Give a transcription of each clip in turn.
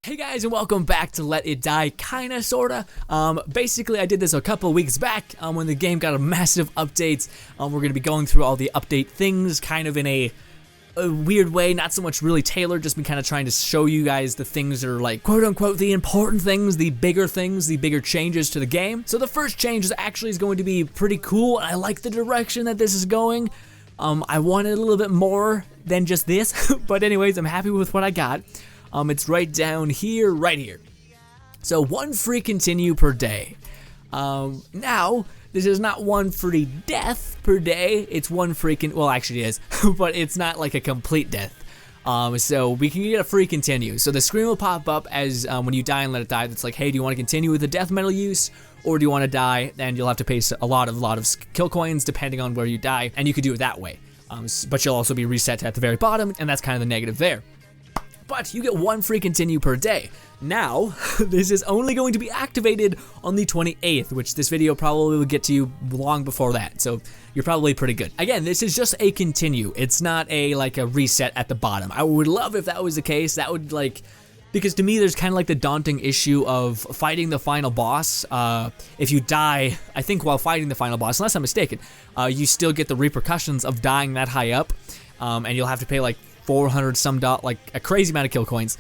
Hey guys, and welcome back to Let It Die, kinda, sorta. Basically I did this a couple weeks back when the game got a massive update. We're gonna be going through all the update things kind of in a weird way, not so much really tailored, just been kind of trying to show you guys the things that are like quote unquote the important things, the bigger changes to the game. So the first change is going to be pretty cool, and I like the direction that this is going. I wanted a little bit more than just this, but anyways, I'm happy with what I got. It's right down here, right here. So 1 free continue per day. Now, this is not 1 free death per day. It's 1 free, well, actually it is, but it's not like a complete death. So we can get a free continue. So the screen will pop up as when you die and Let It Die. That's like, hey, do you want to continue with the death metal use, or do you want to die? And you'll have to pay a lot of kill coins depending on where you die, and you could do it that way. But you'll also be reset at the very bottom, and that's kind of the negative there. But you get 1 free continue per day. Now, this is only going to be activated on the 28th, which this video probably will get to you long before that, so you're probably pretty good. Again, this is just a continue. It's not like a reset at the bottom. I would love if that was the case. That would because to me there's kind of like the daunting issue of fighting the final boss. If you die, I think while fighting the final boss, unless I'm mistaken, you still get the repercussions of dying that high up, and you'll have to pay like 400 some like a crazy amount of kill coins.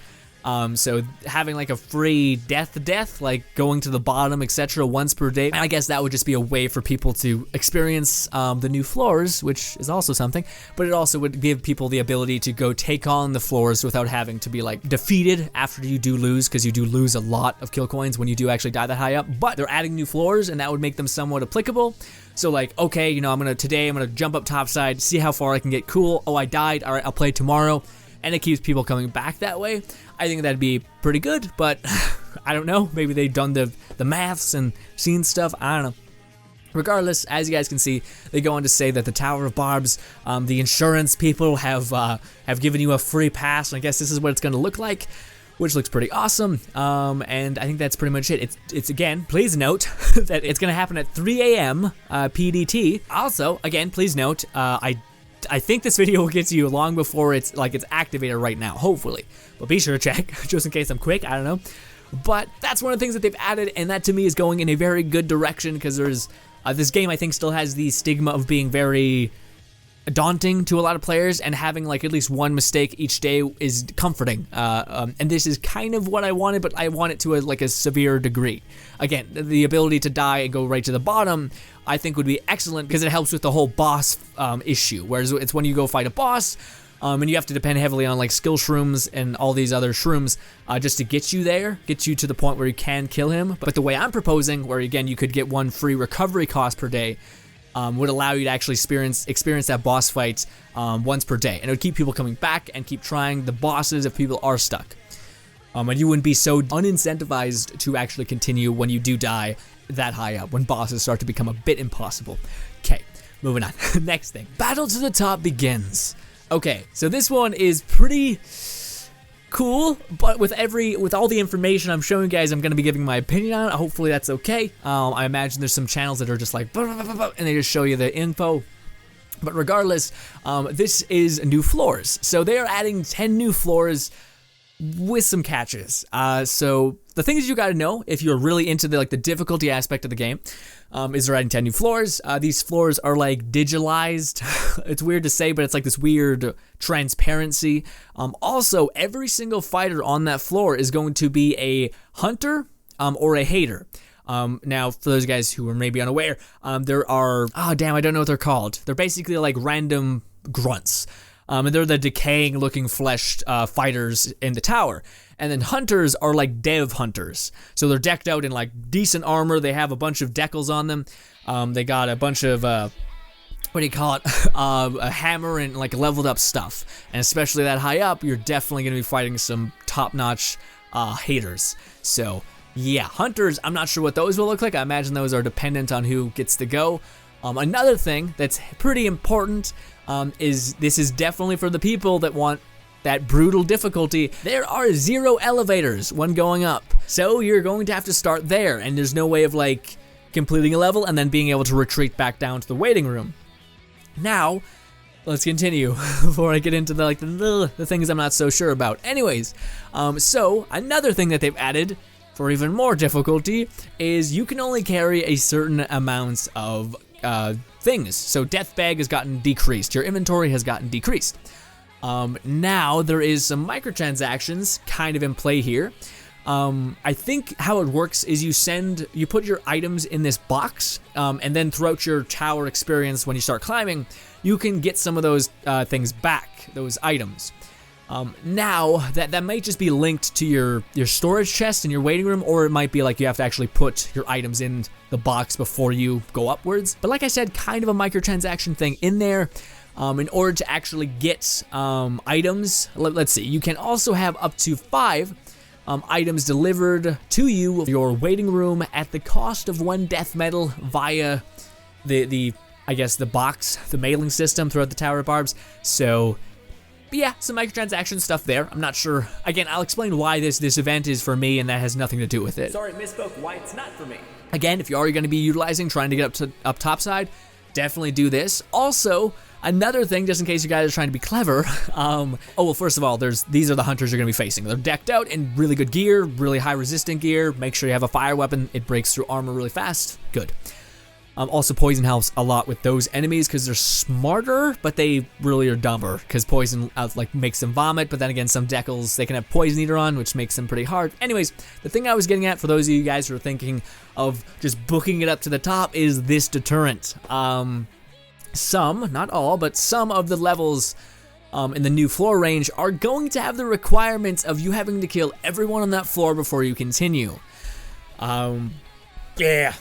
So having like a free death, like going to the bottom, etc. once per day, I guess that would just be a way for people to experience the new floors, which is also something, but it also would give people the ability to go take on the floors without having to be like defeated after you do lose, because you do lose a lot of kill coins when you do actually die that high up. But they're adding new floors, and that would make them somewhat applicable. So like, okay, you know, today I'm gonna jump up topside, see how far I can get. Cool. Oh, I died. All right, I'll play tomorrow. And it keeps people coming back that way. I think that'd be pretty good, but I don't know. Maybe they've done the maths and seen stuff. I don't know. Regardless, as you guys can see, they go on to say that the Tower of Barbs, the insurance people have given you a free pass, and I guess this is what it's gonna look like, which looks pretty awesome. And I think that's pretty much it. It's again, please note that it's gonna happen at 3 a.m. PDT. Also, again, please note, I think this video will get to you long before it's activated right now, hopefully. But be sure to check, just in case I'm quick, I don't know. But that's one of the things that they've added, and that to me is going in a very good direction, because there's, this game I think still has the stigma of being very daunting to a lot of players, and having like at least 1 mistake each day is comforting. And this is kind of what I wanted, but I want it to a severe degree. Again, the ability to die and go right to the bottom, I think would be excellent, because it helps with the whole boss issue. Whereas it's when you go fight a boss, and you have to depend heavily on like skill shrooms and all these other shrooms just to get you there, get you to the point where you can kill him. But the way I'm proposing, where again you could get 1 free recovery cost per day, would allow you to actually experience that boss fight once per day, and it would keep people coming back and keep trying the bosses if people are stuck. And you wouldn't be so unincentivized to actually continue when you do die that high up, when bosses start to become a bit impossible. Okay, moving on. Next thing, Battle to the Top begins. Okay, so this one is pretty cool, but with all the information I'm showing you guys, I'm going to be giving my opinion on it. Hopefully that's okay. I imagine there's some channels that are just like, and they just show you the info. But regardless, this is new floors. So they are adding 10 new floors with some catches. So the things you got to know if you're really into the difficulty aspect of the game, is they're adding 10 new floors. These floors are like digitalized. It's weird to say, but it's like this weird transparency. Also, every single fighter on that floor is going to be a hunter or a hater. Now, for those guys who are maybe unaware, there are, I don't know what they're called. They're basically like random grunts. And they're the decaying looking fleshed fighters in the tower. And then hunters are like dev hunters. So they're decked out in like decent armor. They have a bunch of decals on them. They got a bunch of, what do you call it? A hammer and like leveled up stuff. And especially that high up, you're definitely going to be fighting some top-notch haters. So yeah, hunters, I'm not sure what those will look like. I imagine those are dependent on who gets to go. Another thing that's pretty important is this is definitely for the people that want that brutal difficulty. There are 0 elevators when going up, so you're going to have to start there, and there's no way of like completing a level and then being able to retreat back down to the waiting room. Now, let's continue before I get into the things I'm not so sure about. Anyways, so another thing that they've added for even more difficulty is you can only carry a certain amount of things. So death bag has gotten decreased. Your inventory has gotten decreased. Now there is some microtransactions kind of in play here. I think how it works is you put your items in this box, and then throughout your tower experience when you start climbing, you can get some of those things back, those items. Now that might just be linked to your storage chest in your waiting room, or it might be like you have to actually put your items in the box before you go upwards. But like I said, kind of a microtransaction thing in there. In order to actually get items, let's see, you can also have up to 5 items delivered to you, your waiting room, at the cost of 1 death medal via the I guess the box, the mailing system throughout the Tower of Barbs. So yeah, some microtransaction stuff there. I'm not sure. Again, I'll explain why this event is for me, and that has nothing to do with it. Sorry, misspoke. Why it's not for me. Again, if you're already going to be utilizing, trying to get up top side, definitely do this. Also, another thing, just in case you guys are trying to be clever, oh well, first of all, these are the hunters you're going to be facing. They're decked out in really good gear, really high resistant gear. Make sure you have a fire weapon. It breaks through armor really fast. Good. Also, poison helps a lot with those enemies because they're smarter, but they really are dumber because poison makes them vomit. But then again, some decals, they can have poison eater on, which makes them pretty hard. Anyways, the thing I was getting at for those of you guys who are thinking of just booking it up to the top is this deterrent. Some, not all, but some of the levels in the new floor range are going to have the requirements of you having to kill everyone on that floor before you continue. Yeah.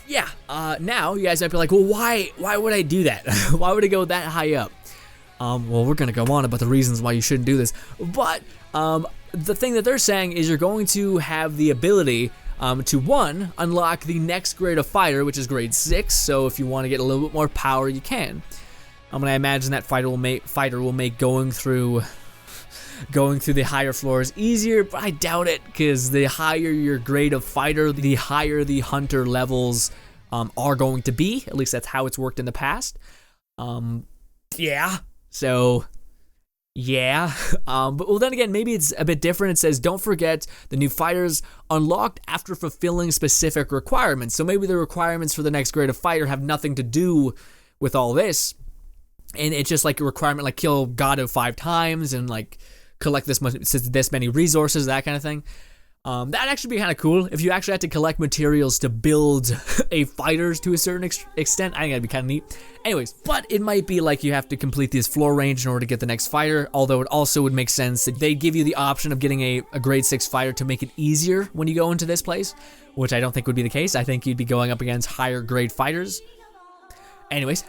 Now you guys might be like, well, why would I do that? Why would I go that high up? Well, we're gonna go on about the reasons why you shouldn't do this, but the thing that they're saying is you're going to have the ability to, 1, unlock the next grade of fighter, which is grade 6. So if you want to get a little bit more power, you can. And I imagine that fighter will make going through the higher floors easier, but I doubt it, because the higher your grade of fighter, the higher the hunter levels are going to be. At least that's how it's worked in the past. Yeah. So yeah. But well, then again, maybe it's a bit different. It says, don't forget the new fighters unlocked after fulfilling specific requirements. So maybe the requirements for the next grade of fighter have nothing to do with all this. And it's just like a requirement, like kill Gado 5 times and like collect this many resources, that kind of thing. That'd actually be kind of cool if you actually had to collect materials to build a fighters to a certain extent. I think that'd be kind of neat. Anyways, but it might be like you have to complete this floor range in order to get the next fighter, although it also would make sense that they give you the option of getting a grade 6 fighter to make it easier when you go into this place, which I don't think would be the case. I think you'd be going up against higher grade fighters. Anyways,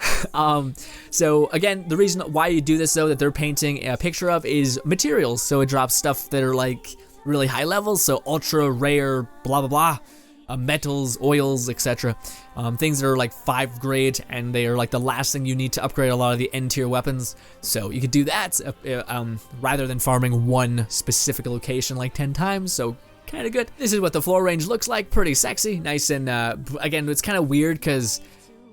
so again, the reason why you do this though, that they're painting a picture of, is materials. So it drops stuff that are like really high levels, so ultra rare, blah blah blah, metals, oils, etc. Things that are like 5 grade, and they are like the last thing you need to upgrade a lot of the end tier weapons. So you could do that rather than farming one specific location like 10 times. So kind of good. This is what the floor range looks like. Pretty sexy, nice, and again, it's kind of weird because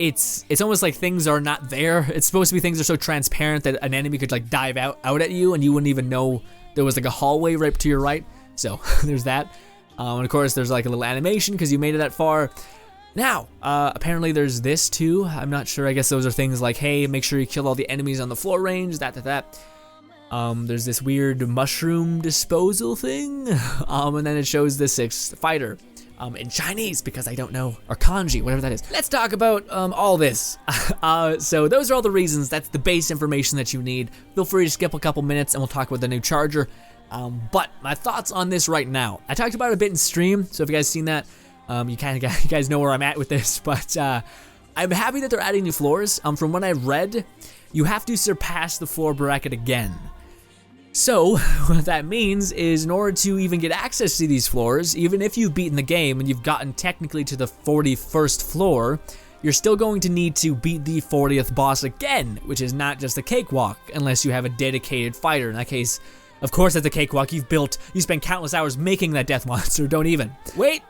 it's almost like things are not there. It's supposed to be things are so transparent that an enemy could like dive out at you and you wouldn't even know there was like a hallway right to your right. So there's that. And of course there's like a little animation because you made it that far. Now, apparently there's this too. I'm not sure. I guess those are things like, hey, make sure you kill all the enemies on the floor range, that. There's this weird mushroom disposal thing. And then it shows the 6th fighter. In Chinese, because I don't know, or kanji, whatever that is. Let's talk about all this. So those are all the reasons. That's the base information that you need. Feel free to skip a couple minutes and we'll talk about the new charger. But my thoughts on this right now. I talked about it a bit in stream, so if you guys seen that, you guys know where I'm at with this. But I'm happy that they're adding new floors. From what I've read, you have to surpass the floor bracket again. So, what that means is in order to even get access to these floors, even if you've beaten the game and you've gotten technically to the 41st floor, you're still going to need to beat the 40th boss again, which is not just a cakewalk, unless you have a dedicated fighter. In that case, of course that's a cakewalk. You spent countless hours making that death monster, don't even. Wait,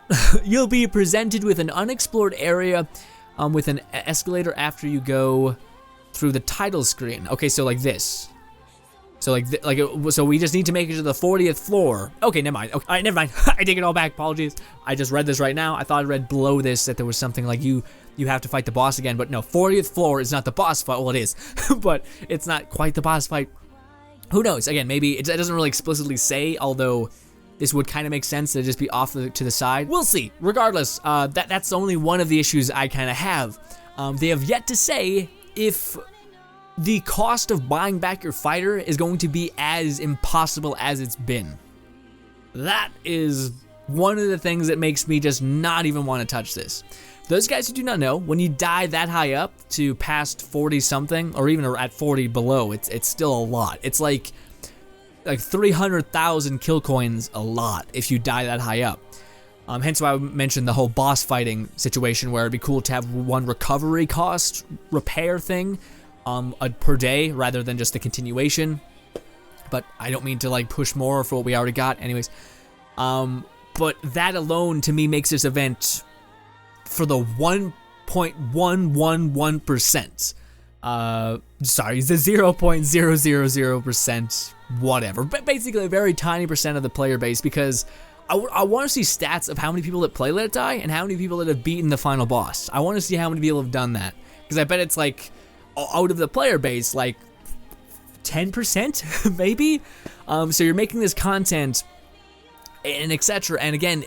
you'll be presented with an unexplored area with an escalator after you go through the title screen. Okay, so like this. So so we just need to make it to the 40th floor. Okay, never mind. Okay, all right, never mind. I take it all back. Apologies. I just read this right now. I thought I read below this that there was something like you have to fight the boss again, but no, 40th floor is not the boss fight. Well, it is, but it's not quite the boss fight. Who knows? Again, maybe it doesn't really explicitly say, although this would kind of make sense to just be off to the side. We'll see. Regardless, that's only one of the issues I kind of have. They have yet to say if the cost of buying back your fighter is going to be as impossible as it's been. That is one of the things that makes me just not even want to touch this. For those guys who do not know, when you die that high up to past 40 something, or even at 40 below, it's still a lot. It's like 300,000 kill coins a lot if you die that high up. Hence why I mentioned the whole boss fighting situation where it'd be cool to have one recovery cost repair thing per day rather than just the continuation. But I don't mean to like push more for what we already got anyways. But that alone to me makes this event for the 1.111%. Sorry, the 0.000%, whatever. But basically a very tiny percent of the player base, because I want to see stats of how many people that play Let It Die and how many people that have beaten the final boss. I want to see how many people have done that, because I bet it's like out of the player base, like 10% maybe. So you're making this content and etc. And again,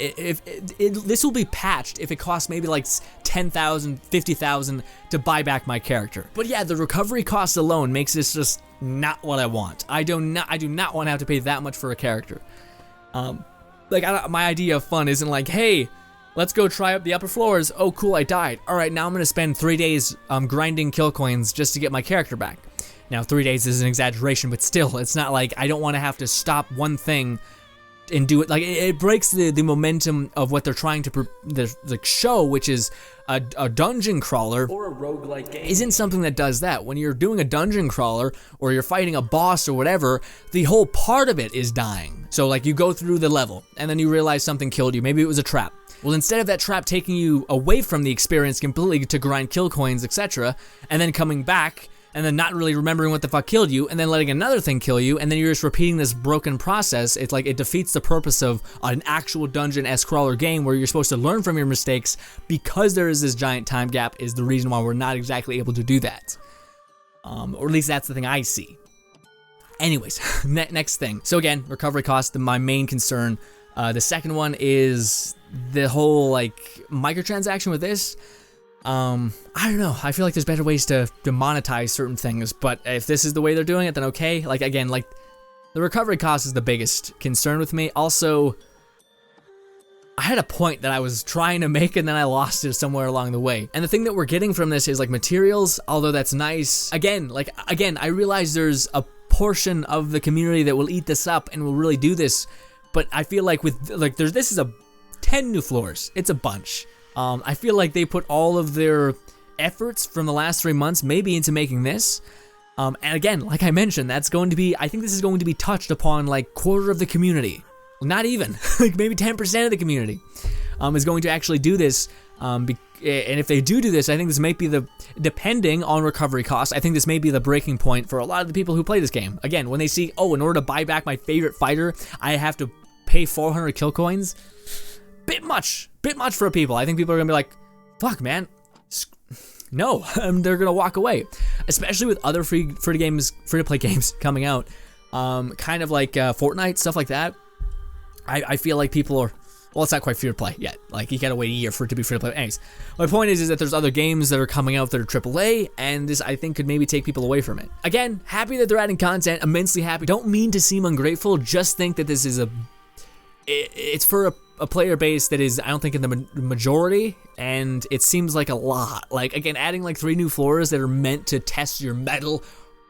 this will be patched if it costs maybe like 10,000, 50,000 to buy back my character. But yeah, the recovery cost alone makes this just not what I want. I do not want to have to pay that much for a character. My idea of fun isn't like, hey, let's go try up the upper floors. Oh, cool, I died. All right, now I'm gonna spend 3 days grinding kill coins just to get my character back. Now, 3 days is an exaggeration, but still, it's not like I don't want to have to stop one thing and do it. Like, it breaks the momentum of what they're trying to show, which is a dungeon crawler or a roguelike game isn't something that does that. When you're doing a dungeon crawler or you're fighting a boss or whatever, the whole part of it is dying. So like you go through the level and then you realize something killed you. Maybe it was a trap. Well, instead of that trap taking you away from the experience completely to grind kill coins, etc., and then coming back and then not really remembering what the fuck killed you, and then letting another thing kill you, and then you're just repeating this broken process, it's like it defeats the purpose of an actual dungeon-esque crawler game where you're supposed to learn from your mistakes. Because there is this giant time gap is the reason why we're not exactly able to do that. Or at least that's the thing I see. Anyways, next thing. So again, recovery cost, my main concern. The second one is the whole like microtransaction with this. I don't know. I feel like there's better ways to monetize certain things, but if this is the way they're doing it, then okay. Like again, like the recovery cost is the biggest concern with me. Also, I had a point that I was trying to make and then I lost it somewhere along the way. And the thing that we're getting from this is like materials, although that's nice. Again, I realize there's a portion of the community that will eat this up and will really do this, but I feel like this is 10 new floors. It's a bunch. I feel like they put all of their efforts from the last 3 months maybe into making this. And again, like I mentioned, I think this is going to be touched upon like quarter of the community. Not even, like maybe 10% of the community is going to actually do this. And if they do this, I think this might be depending on recovery costs, I think this may be the breaking point for a lot of the people who play this game. Again, when they see, oh, in order to buy back my favorite fighter, I have to pay 400 kill coins. Bit much for people. I think people are gonna be like, fuck, man, no. They're gonna walk away, especially with other free to play games coming out, kind of like Fortnite, stuff like that. I feel like people are, well, it's not quite free to play yet. Like you gotta wait a year for it to be free to play. Anyways, my point is that there's other games that are coming out that are AAA, and this I think could maybe take people away from it. Again, happy that they're adding content, immensely happy. Don't mean to seem ungrateful, just think that this is it's for a player base that is, I don't think, in the majority, and it seems like a lot. Like, again, adding like 3 new floors that are meant to test your mettle,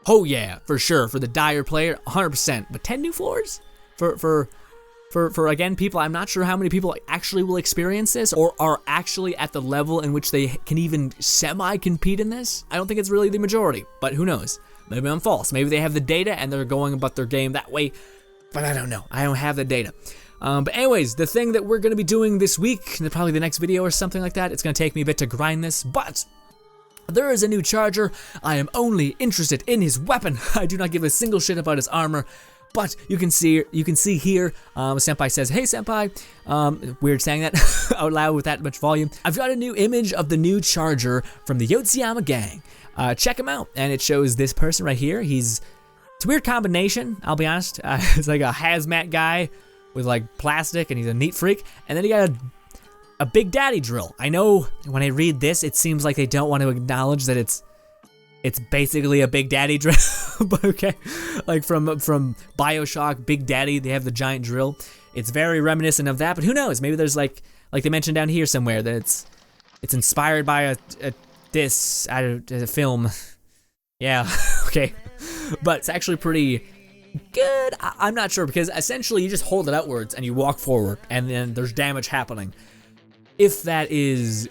oh yeah, for sure, for the dire player, 100%. But 10 new floors? For again, people, I'm not sure how many people actually will experience this, or are actually at the level in which they can even semi-compete in this. I don't think it's really the majority, but who knows? Maybe I'm false. Maybe they have the data and they're going about their game that way, but I don't know. I don't have the data. But anyways, the thing that we're going to be doing this week, probably the next video or something like that, it's going to take me a bit to grind this, but There is a new charger. I am only interested in his weapon. I do not give a single shit about his armor. But you can see here, Senpai says, "Hey Senpai," weird saying that out loud with that much volume. "I've got a new image of the new charger from the Yotsuyama gang. Check him out." And it shows this person right here. It's a weird combination, I'll be honest. It's like a hazmat guy with like plastic, and he's a neat freak. And then he got a Big Daddy drill. I know when I read this, it seems like they don't want to acknowledge that it's basically a Big Daddy drill, but okay. Like from BioShock, Big Daddy, they have the giant drill. It's very reminiscent of that, but who knows? Maybe there's like they mentioned down here somewhere that it's inspired by a film. Yeah, okay. But it's actually pretty good. I'm not sure, because essentially you just hold it outwards and you walk forward, and then there's damage happening. If that is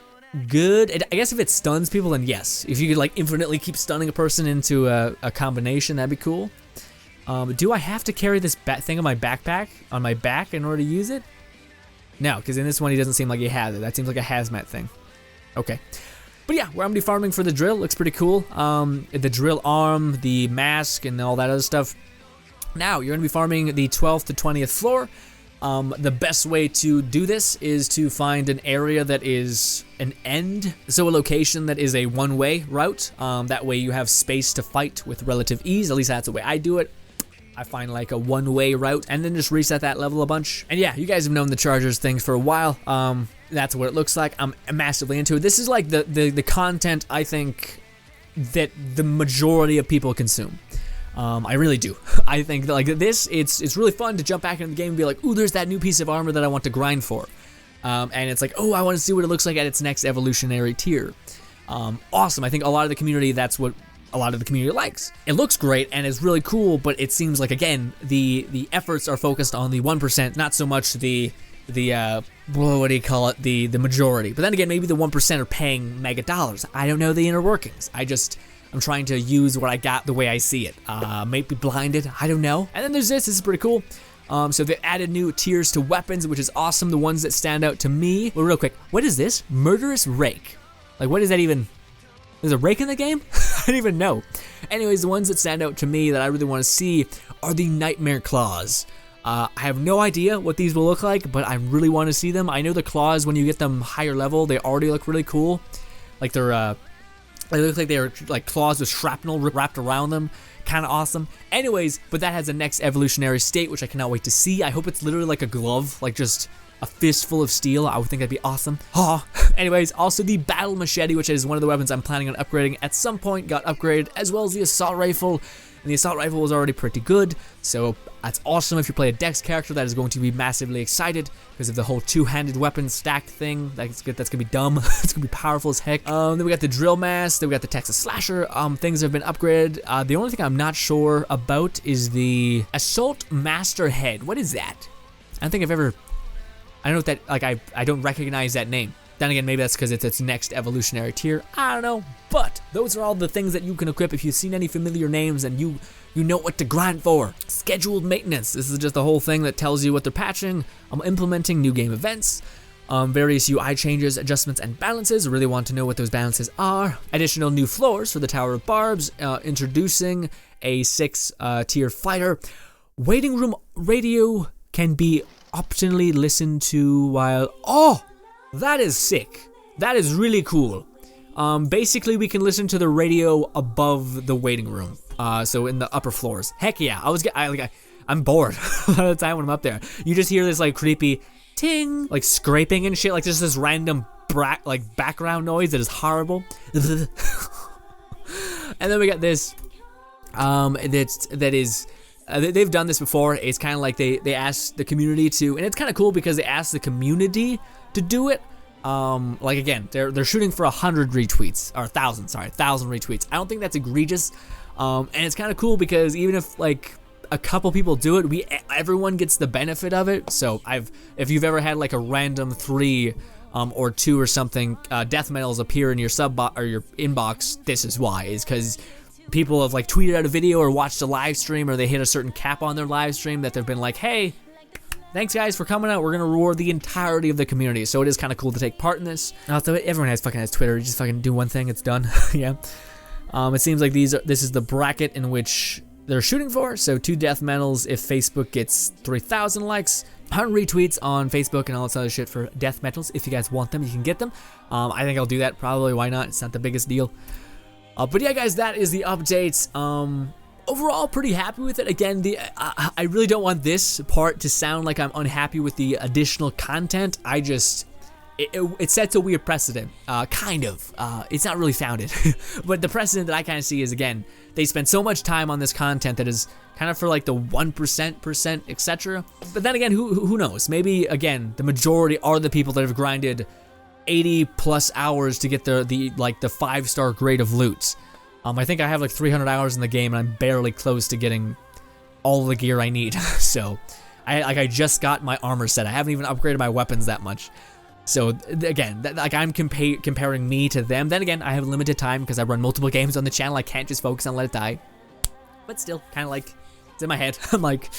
good, I guess if it stuns people, then yes. If you could like infinitely keep stunning a person into a combination, that'd be cool. Do I have to carry this thing on my backpack, on my back, in order to use it? No, because in this one he doesn't seem like he has it. That seems like a hazmat thing. Okay. But yeah, we're gonna be farming for the drill. Looks pretty cool. The drill arm, the mask, and all that other stuff. Now, you're gonna be farming the 12th to 20th floor. The best way to do this is to find an area that is an end, so a location that is a one-way route. That way you have space to fight with relative ease. At least that's the way I do it. I find like a one-way route and then just reset that level a bunch. And yeah, you guys have known the Chargers things for a while. That's what it looks like. I'm massively into it. This is like the content I think that the majority of people consume. I really do. I think that like this, it's really fun to jump back into the game and be like, ooh, there's that new piece of armor that I want to grind for. And it's like, oh, I want to see what it looks like at its next evolutionary tier. Awesome. I think a lot of the community, that's what a lot of the community likes. It looks great and it's really cool, but it seems like, again, the efforts are focused on the 1%, not so much the what do you call it, the majority. But then again, maybe the 1% are paying mega dollars. I don't know the inner workings. I'm trying to use what I got the way I see it. Maybe blinded, I don't know. And then there's this is pretty cool. So they added new tiers to weapons, which is awesome. The ones that stand out to me. Well, real quick, what is this? Murderous Rake. Like, what is that even? There's a rake in the game? I don't even know. Anyways, the ones that stand out to me that I really want to see are the Nightmare Claws. I have no idea what these will look like, but I really want to see them. I know the claws, when you get them higher level, they already look really cool. Like they look like they're like claws with shrapnel wrapped around them. Kind of awesome. Anyways, but that has a next evolutionary state, which I cannot wait to see. I hope it's literally like a glove, like just a fistful of steel. I would think that'd be awesome. Anyways, also the battle machete, which is one of the weapons I'm planning on upgrading at some point, got upgraded, as well as the assault rifle. And the assault rifle was already pretty good, so that's awesome. If you play a Dex character, that is going to be massively excited because of the whole two-handed weapon stacked thing. That's gonna be dumb. It's gonna be powerful as heck. Then we got the drill mask. Then we got the Texas slasher. Things have been upgraded. The only thing I'm not sure about is the assault master head. What is that? I don't think I've ever. I don't know if that. Like I don't recognize that name. Then again, maybe that's because it's its next evolutionary tier. I don't know. But those are all the things that you can equip if you've seen any familiar names and you know what to grind for. Scheduled maintenance. This is just the whole thing that tells you what they're patching. Implementing new game events. Various UI changes, adjustments, and balances. I really want to know what those balances are. Additional new floors for the Tower of Barbs. Introducing a 6-tier fighter. Waiting room radio can be optionally listened to while... Oh! That is sick. That is really cool. Basically, we can listen to the radio above the waiting room. So in the upper floors. Heck yeah. I'm bored a lot of the time when I'm up there. You just hear this like creepy ting, like scraping and shit, like just this random background noise that is horrible. And then we got this. They've done this before. It's kind of like they asked the community to, and it's kind of cool because they asked the community to do it. Like again, they're shooting for 100 retweets, or 1,000 retweets. I don't think that's egregious. And it's kind of cool because even if like a couple people do it, everyone gets the benefit of it. So if you've ever had like a random 3 or 2 or something death medals appear in your or your inbox, this is why. Is because people have like tweeted out a video or watched a live stream, or they hit a certain cap on their live stream that they've been like, hey, thanks guys for coming out. We're gonna reward the entirety of the community, so it is kind of cool to take part in this. Also, everyone has Twitter. You just fucking do one thing, it's done. Yeah. It seems like this is the bracket in which they're shooting for. So 2 death medals if Facebook gets 3,000 likes. 100 retweets on Facebook and all this other shit for death metals. If you guys want them, you can get them. I think I'll do that probably. Why not? It's not the biggest deal. But yeah, guys, that is the updates. Overall, pretty happy with it. Again, I really don't want this part to sound like I'm unhappy with the additional content. I just... It sets a weird precedent, kind of. It's not really founded, but the precedent that I kind of see is, again, they spend so much time on this content that is kind of for like the 1%, etc. But then again, who knows? Maybe, again, the majority are the people that have grinded 80 plus hours to get the 5-star grade of loot. I think I have like 300 hours in the game, and I'm barely close to getting all the gear I need. So, I just got my armor set. I haven't even upgraded my weapons that much. So again, I'm comparing me to them. Then again, I have limited time because I run multiple games on the channel. I can't just focus on Let It Die. But still, kind of like, it's in my head. I'm like,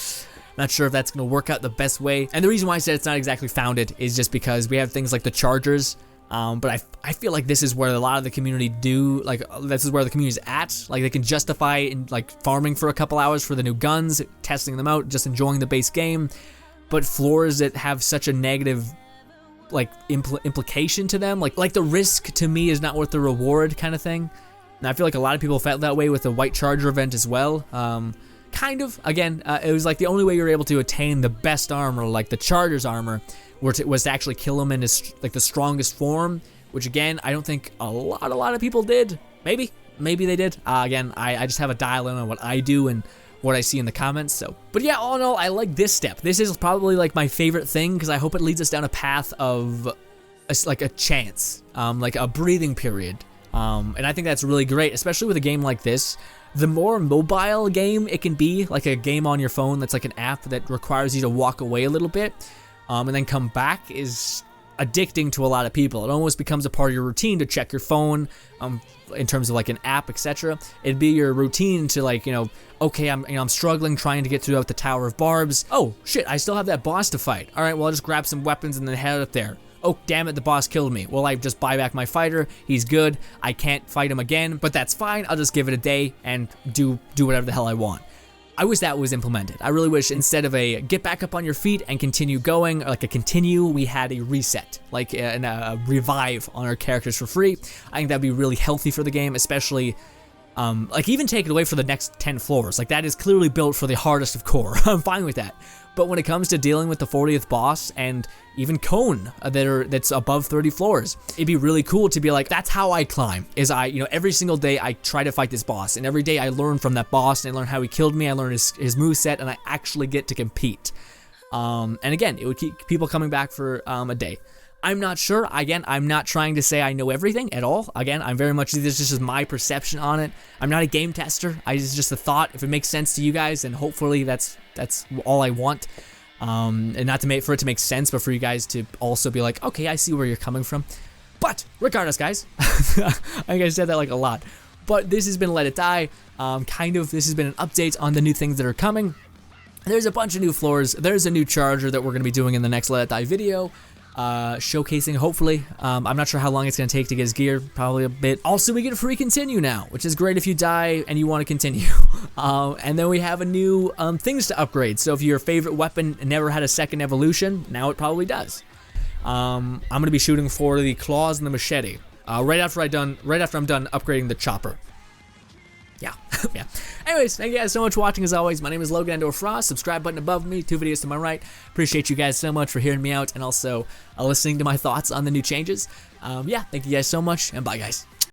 not sure if that's going to work out the best way. And the reason why I said it's not exactly founded is just because we have things like the chargers. But I feel like this is where a lot of the community this is where the community's at. Like, they can justify in like farming for a couple hours for the new guns, testing them out, just enjoying the base game. But floors that have such a negative like implication to them, like the risk to me is not worth the reward kind of thing. And I feel like a lot of people felt that way with the White Charger event as well. Kind of, again, it was like the only way you were able to attain the best armor, like the Charger's armor, was to actually kill him in his like the strongest form, which again, I don't think a lot of people did. Maybe they did. Again, I just have a dial in on what I do and what I see in the comments. So, but yeah, all in all, I like this step. This is probably like my favorite thing because I hope it leads us down a path of like a chance, like a breathing period. And I think that's really great, especially with a game like this. The more mobile game it can be, like a game on your phone that's like an app that requires you to walk away a little bit, and then come back, is addicting to a lot of people. It almost becomes a part of your routine to check your phone, in terms of like an app, etc. It'd be your routine to like, okay, I'm struggling trying to get through the Tower of Barbs. Oh shit, I still have that boss to fight. All right, well, I'll just grab some weapons and then head up there. Oh damn it, the boss killed me. Well, I just buy back my fighter. He's good. I can't fight him again, but that's fine. I'll just give it a day and do whatever the hell I want. I wish that was implemented. I really wish instead of a get back up on your feet and continue going, or like a continue, we had a reset, like a revive on our characters for free. I think that'd be really healthy for the game, especially like even take it away for the next 10 floors. Like that is clearly built for the hardest of core. I'm fine with that. But when it comes to dealing with the 40th boss and even Cone that's above 30 floors, it'd be really cool to be like, that's how I climb, is every single day I try to fight this boss, and every day I learn from that boss, and I learn how he killed me, I learn his moveset, and I actually get to compete. And again, it would keep people coming back for a day. I'm not sure. Again, I'm not trying to say I know everything at all. Again, I'm very much, this is just my perception on it. I'm not a game tester. It's just a thought. If it makes sense to you guys, then hopefully that's all I want. And not for it to make sense, but for you guys to also be like, okay, I see where you're coming from. But regardless, guys, I think I said that like a lot. But this has been Let It Die. This has been an update on the new things that are coming. There's a bunch of new floors. There's a new charger that we're going to be doing in the next Let It Die video. Showcasing, hopefully. I'm not sure how long it's going to take to get his gear, probably a bit. Also, we get a free continue now, which is great if you die and you want to continue. And then we have a new things to upgrade. So if your favorite weapon never had a second evolution, now it probably does. I'm going to be shooting for the claws and the machete right after I'm done upgrading the chopper. Yeah. Yeah. Anyways, thank you guys so much for watching. As always, my name is Logan Frost. Subscribe button above me, 2 videos to my right. Appreciate you guys so much for hearing me out and also listening to my thoughts on the new changes. Yeah, thank you guys so much, and bye, guys.